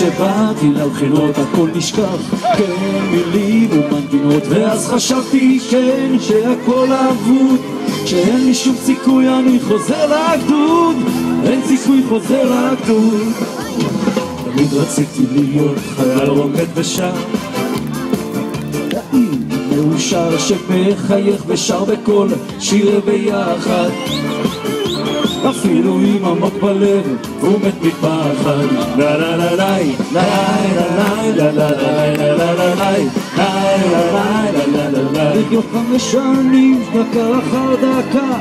כשבאתי לבחינות הכל נשכח, כן מילים ומנגינות, ואז חשבתי כן שהכל אבוד, שאין לי שום סיכוי אני חוזר לגדוד, אין סיכוי חוזר לגדוד. תמיד רציתי להיות חייל רוקד ושר, מאושר שמחייך ושר בכל שיר ביחד, אפילו עם עמוק בלב הוא מת מפחד. לה לה לה לה לה לה לה לה לה לחיות 5 שנים דקה אחר דקה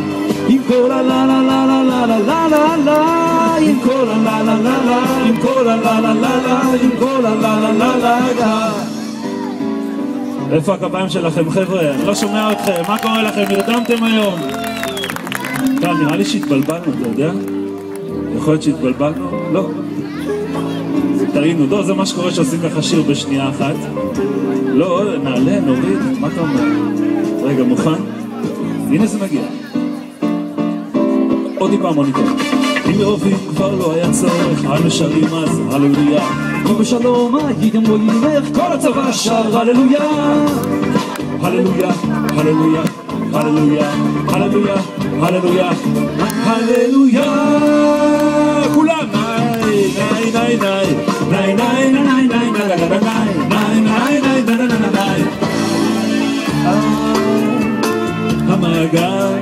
עם כל הלה לה לה לה לה לה לה לה, עם כל הלה לה לה לה, עם כל הלה לה לה לה, עם כל הלה לה לה לה לה. איפה הכפיים שלכם חבר'ה? אני לא שומע אתכם, מה קורה לכם? נרדמתם היום? טל, נראה לי שהתבלבלנו, אתה יודע? יכול להיות שהתבלבלנו? לא. טעינו, לא, זה מה שקורה שעושים ככה שיר בשנייה אחת. לא, נעלה, נוריד, מה אתה אומר? רגע, מוכן? הנה זה מגיע. עוד טיפה מוניטור. אם מרובים כבר לא היה צורך, אנו שרים אז, הללויה. ובשלום הייתם רואים איך כל הצבא שר הללויה. הללויה, הללויה, הללויה, הללויה, הללויה, הללויה. כולם ניי ניי ניי ניי ניי ניי ניי ניי ניי ניי ניי ניי. המעגל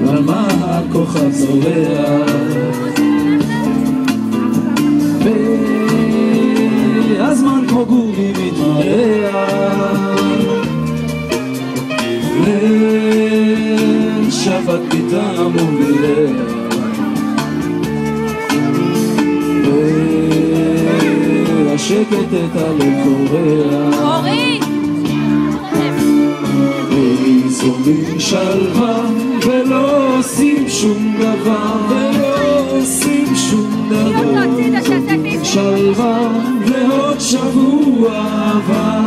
למה הכוכב זורח והזמן כמו גורי מתמרח, ליל שבת פתאום ובירך, והשקט את הלב קורח, וזורמים שלווה ולא עושים שום דבר, ולא עושים שום דבר, זורמים שלווה ועוד שבוע עבר.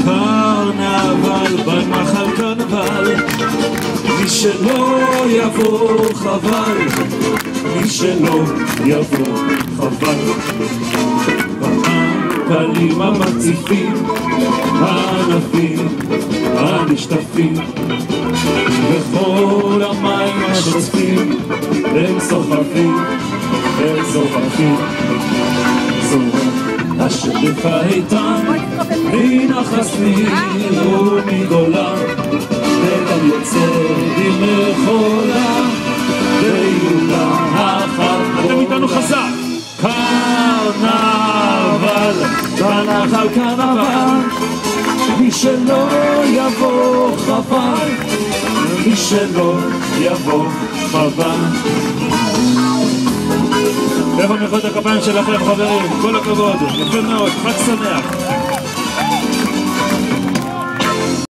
קרנבל בנחל קרנבל, מי שלא יבוא חבל, מי שלא יבוא חבל. הפלים המציפים, הענפים הנשטפים, וכל המים השוצפים הם סוחפים, הם סוחפים. זורם השלף האיתן מן החסמים ומגולה, וגם יוצר דמי חולה ויולה אחת. אתם איתנו חזק. קרנבל בנחל קרנבל, מי שלא יבוא חבל, מי שלא יבוא חבל. איפה מחיאות הכפיים שלכם חברים? כל הכבוד, יפה מאוד, חג שמח.